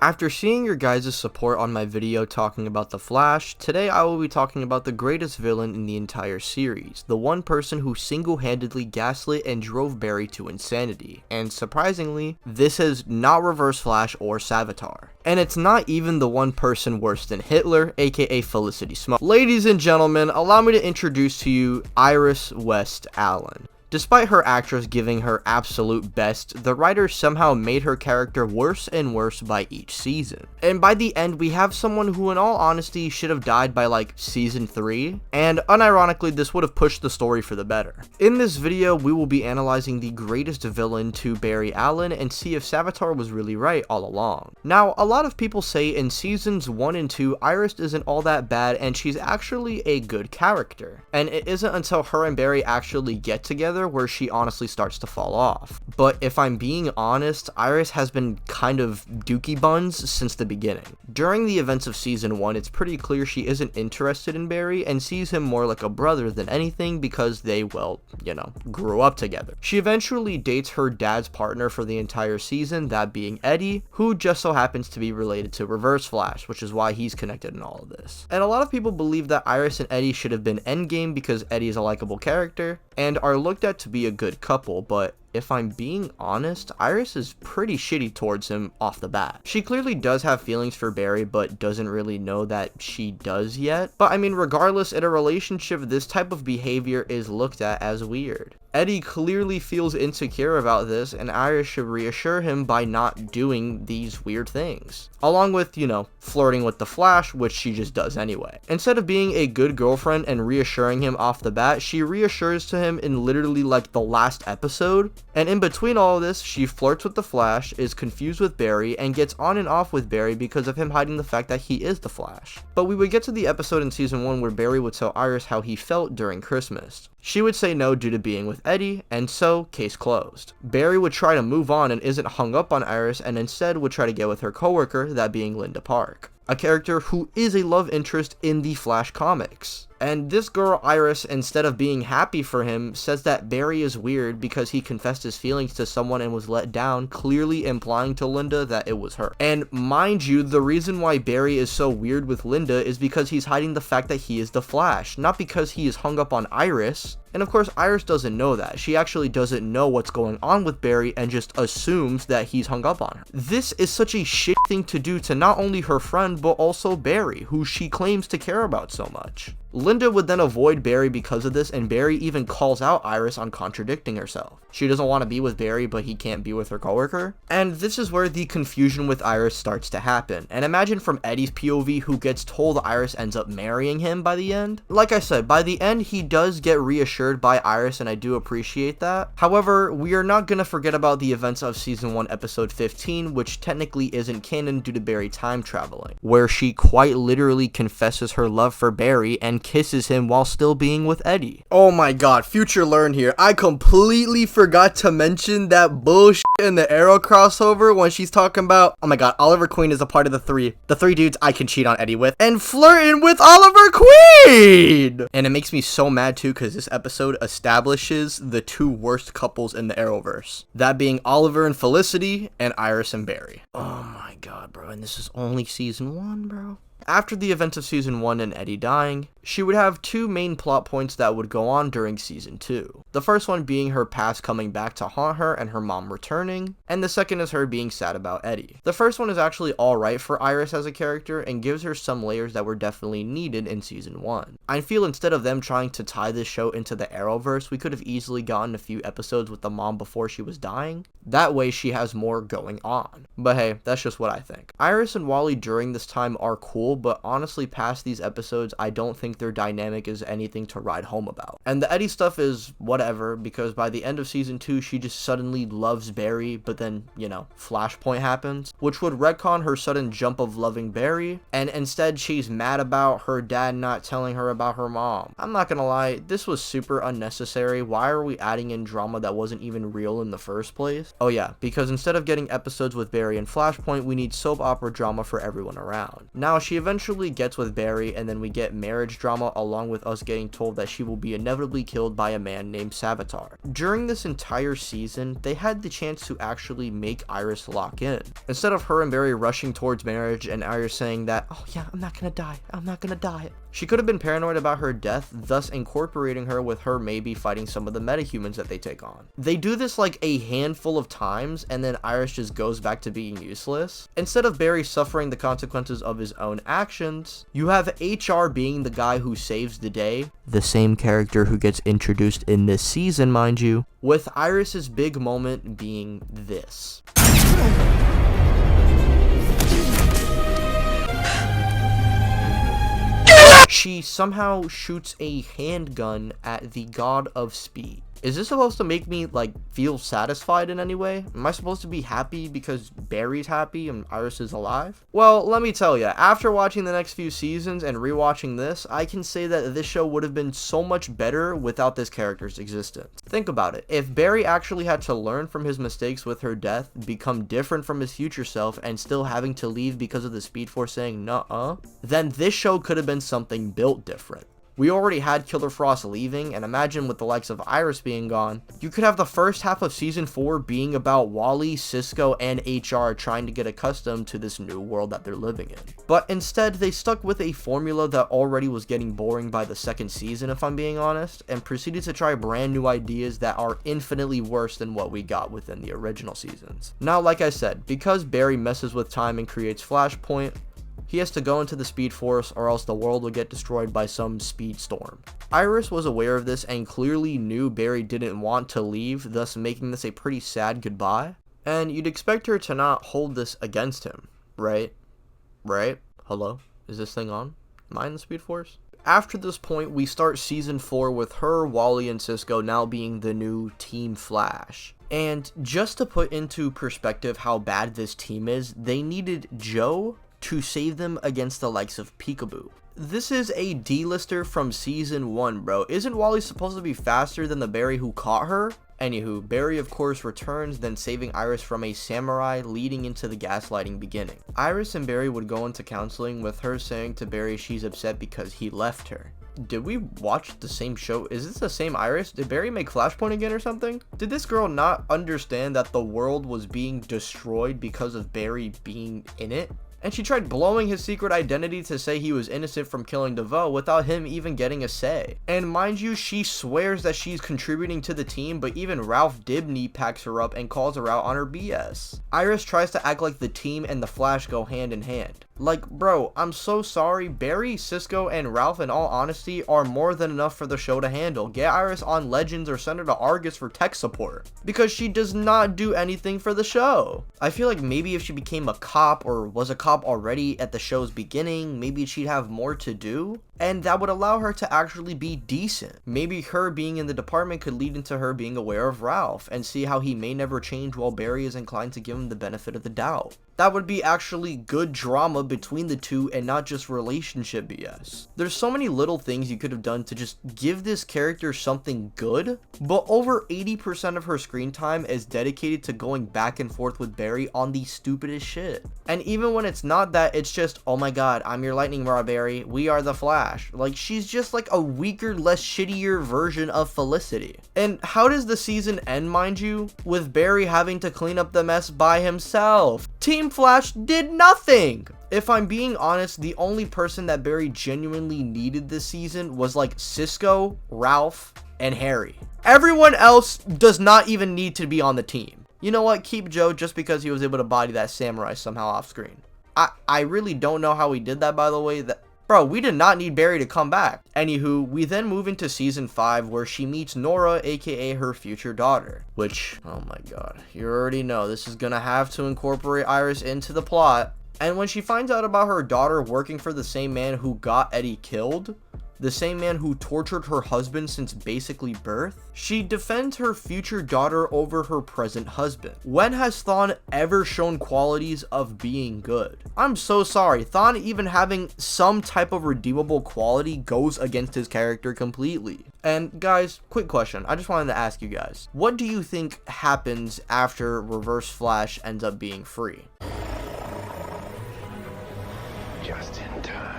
After seeing your guys' support on my video talking about The Flash, today I will be talking about the greatest villain in the entire series, the one person who single-handedly gaslit and drove Barry to insanity, and surprisingly, this is not Reverse Flash or Savitar. And it's not even the one person worse than Hitler, aka Felicity Smoke. Ladies and gentlemen, allow me to introduce to you Iris West Allen. Despite her actress giving her absolute best, the writers somehow made her character worse and worse by each season. And by the end, we have someone who in all honesty should have died by like season 3, and unironically this would have pushed the story for the better. In this video, we will be analyzing the greatest villain to Barry Allen and see if Savitar was really right all along. Now, a lot of people say in seasons 1 and 2, Iris isn't all that bad and she's actually a good character. And it isn't until her and Barry actually get together where she honestly starts to fall off. But if I'm being honest, Iris has been kind of dookie buns since the beginning. During the events of season 1, it's pretty clear she isn't interested in Barry and sees him more like a brother than anything because they, well, you know, grew up together. She eventually dates her dad's partner for the entire season, that being Eddie, who just so happens to be related to Reverse Flash, which is why he's connected in all of this. And a lot of people believe that Iris and Eddie should have been endgame because Eddie is a likable character and are looked at to be a good couple, but if I'm being honest, Iris is pretty shitty towards him off the bat. She clearly does have feelings for Barry, but doesn't really know that she does yet. But I mean, regardless, in a relationship, this type of behavior is looked at as weird. Eddie clearly feels insecure about this, and Iris should reassure him by not doing these weird things. Along with, you know, flirting with the Flash, which she just does anyway. Instead of being a good girlfriend and reassuring him off the bat, she reassures to him in literally like the last episode. And in between all of this, she flirts with the Flash, is confused with Barry, and gets on and off with Barry because of him hiding the fact that he is the Flash. But we would get to the episode in season 1 where Barry would tell Iris how he felt during Christmas. She would say no due to being with Eddie, and so, case closed. Barry would try to move on and isn't hung up on Iris, and instead would try to get with her coworker, that being Linda Park, a character who is a love interest in the Flash comics. And this girl, Iris, instead of being happy for him, says that Barry is weird because he confessed his feelings to someone and was let down, clearly implying to Linda that it was her. And mind you, the reason why Barry is so weird with Linda is because he's hiding the fact that he is the Flash, not because he is hung up on Iris. And of course, Iris doesn't know that. She actually doesn't know what's going on with Barry and just assumes that he's hung up on her. This is such a shit thing to do to not only her friend, but also Barry, who she claims to care about so much. Linda would then avoid Barry because of this, and Barry even calls out Iris on contradicting herself. She doesn't want to be with Barry, but he can't be with her coworker. And this is where the confusion with Iris starts to happen. And imagine from Eddie's POV, who gets told Iris ends up marrying him by the end. Like I said, by the end, he does get reassured by Iris, and I do appreciate that. However, we are not going to forget about the events of season 1 episode 15, which technically isn't canon due to Barry time traveling, where she quite literally confesses her love for Barry and kisses him while still being with Eddie. Oh my god, future learn here. I completely forgot to mention that bullshit in the Arrow crossover when she's talking about, oh my god, Oliver Queen is a part of the three dudes I can cheat on Eddie with, and flirting with Oliver Queen! And it makes me so mad too because this episode establishes the two worst couples in the Arrowverse, that being Oliver and Felicity and Iris and Barry. Oh my god, bro, and this is only season 1, bro. After the events of season 1 and Eddie dying, she would have two main plot points that would go on during season 2. The first one being her past coming back to haunt her and her mom returning, and the second is her being sad about Eddie. The first one is actually alright for Iris as a character and gives her some layers that were definitely needed in season 1. I feel instead of them trying to tie this show into the Arrowverse, we could have easily gotten a few episodes with the mom before she was dying. That way she has more going on. But hey, that's just what I think. Iris and Wally during this time are cool, but honestly past these episodes, I don't think their dynamic is anything to write home about. And the Eddie stuff is whatever, because by the end of season 2, she just suddenly loves Barry, but then, you know, flashpoint happens, which would retcon her sudden jump of loving Barry, and instead she's mad about her dad not telling her about her mom. I'm not gonna lie, this was super unnecessary. Why are we adding in drama that wasn't even real in the first place? Oh yeah, because instead of getting episodes with Barry and Flashpoint, we need soap opera drama for everyone around. Now, she eventually gets with Barry, and then we get marriage drama, along with us getting told that she will be inevitably killed by a man named Savitar. During this entire season, they had the chance to actually make Iris lock in. Instead of her and Barry rushing towards marriage and Iris saying that, oh yeah, I'm not gonna die. She could have been paranoid about her death, thus incorporating her with her maybe fighting some of the metahumans that they take on. They do this like a handful of times, and then Iris just goes back to being useless. Instead of Barry suffering the consequences of his own actions, you have HR being the guy who saves the day, the same character who gets introduced in this season, mind you, with Iris's big moment being this. She somehow shoots a handgun at the god of speed. Is this supposed to make me, like, feel satisfied in any way? Am I supposed to be happy because Barry's happy and Iris is alive? Well, let me tell you, after watching the next few seasons and rewatching this, I can say that this show would have been so much better without this character's existence. Think about it. If Barry actually had to learn from his mistakes with her death, become different from his future self, and still having to leave because of the Speed Force saying nuh-uh, then this show could have been something built different. We already had Killer Frost leaving, and imagine with the likes of Iris being gone, you could have the first half of season 4 being about Wally, Cisco, and HR trying to get accustomed to this new world that they're living in. But instead, they stuck with a formula that already was getting boring by the second season, if I'm being honest, and proceeded to try brand new ideas that are infinitely worse than what we got within the original seasons. Now, like I said, because Barry messes with time and creates Flashpoint, he has to go into the Speed Force or else the world will get destroyed by some speed storm. Iris was aware of this and clearly knew Barry didn't want to leave, thus making this a pretty sad goodbye. And you'd expect her to not hold this against him, right? Right? Hello? Is this thing on? Am I in the Speed Force? After this point, we start season 4 with her, Wally, and Cisco now being the new Team Flash. And just to put into perspective how bad this team is, they needed Joe to save them against the likes of Peekaboo. This is a D-lister from season 1, bro. Isn't Wally supposed to be faster than the Barry who caught her? Anywho, Barry of course returns, then saving Iris from a samurai, leading into the gaslighting beginning. Iris and Barry would go into counseling, with her saying to Barry she's upset because he left her. Did we watch the same show? Is this the same Iris? Did Barry make Flashpoint again or something? Did this girl not understand that the world was being destroyed because of Barry being in it? And she tried blowing his secret identity to say he was innocent from killing Devoe without him even getting a say. And mind you, she swears that she's contributing to the team, but even Ralph Dibny packs her up and calls her out on her BS. Iris tries to act like the team and the Flash go hand in hand. Like, bro, I'm so sorry, Barry, Cisco, and Ralph, in all honesty, are more than enough for the show to handle. Get Iris on Legends or send her to Argus for tech support, because she does not do anything for the show. I feel like maybe if she became a cop or was a cop already at the show's beginning, maybe she'd have more to do, and that would allow her to actually be decent. Maybe her being in the department could lead into her being aware of Ralph and see how he may never change while Barry is inclined to give him the benefit of the doubt. That would be actually good drama between the two and not just relationship BS. There's so many little things you could have done to just give this character something good, but over 80% of her screen time is dedicated to going back and forth with Barry on the stupidest shit. And even when it's not that, it's just, oh my god, I'm your lightning rod, Barry, we are the Flash. Like, she's just like a weaker, less shittier version of Felicity. And how does the season end, mind you? With Barry having to clean up the mess by himself. Team Flash did nothing! If I'm being honest, the only person that Barry genuinely needed this season was like Cisco, Ralph, and Harry. Everyone else does not even need to be on the team. You know what? Keep Joe just because he was able to body that samurai somehow off screen. I really don't know how he did that, by the way. Bro, we did not need Barry to come back. Anywho, we then move into season 5 where she meets Nora, aka her future daughter. Which, oh my god, you already know this is gonna have to incorporate Iris into the plot. And when she finds out about her daughter working for the same man who got Eddie killed, the same man who tortured her husband since basically birth, she defends her future daughter over her present husband. When has Thawne ever shown qualities of being good? I'm so sorry, Thawne even having some type of redeemable quality goes against his character completely. And guys, quick question, I just wanted to ask you guys, what do you think happens after Reverse Flash ends up being free? Just in time.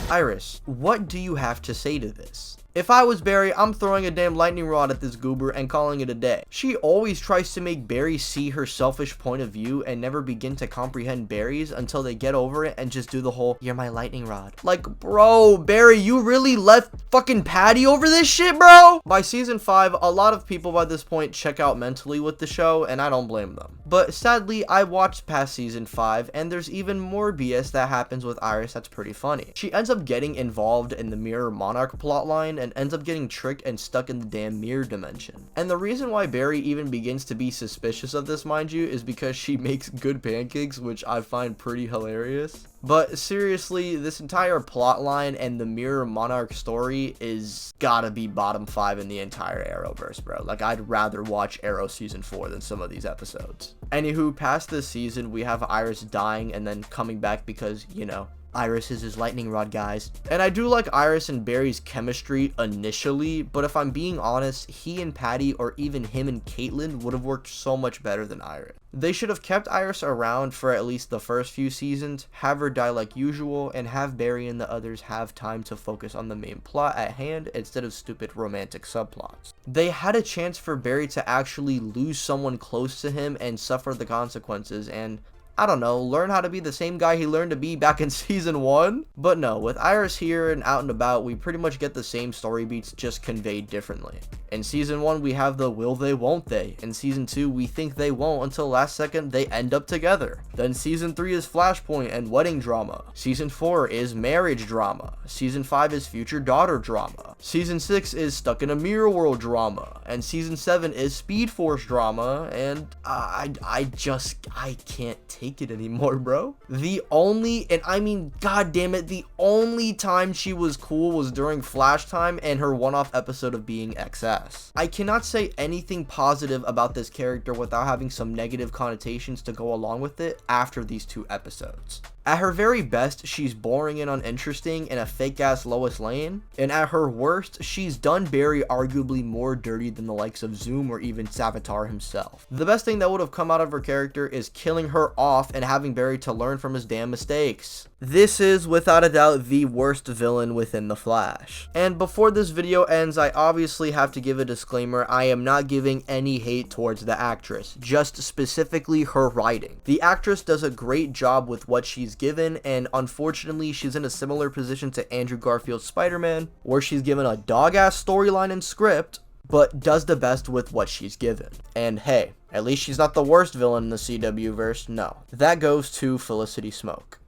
Iris, what do you have to say to this? If I was Barry, I'm throwing a damn lightning rod at this goober and calling it a day. She always tries to make Barry see her selfish point of view and never begin to comprehend Barry's until they get over it and just do the whole, you're my lightning rod. Like, bro, Barry, you really left fucking Patty over this shit, bro? By season 5, a lot of people by this point check out mentally with the show, and I don't blame them. But sadly, I watched past season 5, and there's even more BS that happens with Iris that's pretty funny. She ends up getting involved in the Mirror Monarch plotline and ends up getting tricked and stuck in the damn mirror dimension. And the reason why Barry even begins to be suspicious of this, mind you, is because she makes good pancakes, which I find pretty hilarious. But seriously, this entire plotline and the Mirror Monarch story is gotta be bottom 5 in the entire Arrowverse, bro. Like, I'd rather watch Arrow season 4 than some of these episodes. Anywho, past this season, we have Iris dying and then coming back because, you know, Iris is his lightning rod, guys. And I do like Iris and Barry's chemistry initially, but if I'm being honest, he and Patty or even him and Caitlin would have worked so much better than Iris. They should have kept Iris around for at least the first few seasons, have her die like usual, and have Barry and the others have time to focus on the main plot at hand instead of stupid romantic subplots. They had a chance for Barry to actually lose someone close to him and suffer the consequences, and I don't know, learn how to be the same guy he learned to be back in season 1? But no, with Iris here and out and about, we pretty much get the same story beats, just conveyed differently. In season 1, we have the will they, won't they. In season 2, we think they won't until last second they end up together. Then season 3 is flashpoint and wedding drama. Season 4 is marriage drama. Season 5 is future daughter drama. Season 6 is stuck in a mirror world drama. And season 7 is Speed Force drama. And I can't take it anymore, bro. The only, and I mean, god damn it, the only time she was cool was during Flash time and her one-off episode of being XS. I cannot say anything positive about this character without having some negative connotations to go along with it after these 2 episodes. At her very best, she's boring and uninteresting and a fake-ass Lois Lane. And at her worst, she's done Barry arguably more dirty than the likes of Zoom or even Savitar himself. The best thing that would have come out of her character is killing her off and having Barry to learn from his damn mistakes. This is, without a doubt, the worst villain within The Flash. And before this video ends, I obviously have to give a disclaimer. I am not giving any hate towards the actress, just specifically her writing. The actress does a great job with what she's given, and unfortunately she's in a similar position to Andrew Garfield's Spider-Man, where she's given a dog-ass storyline and script, but does the best with what she's given. And hey, at least she's not the worst villain in the CW verse, no. That goes to Felicity Smoke.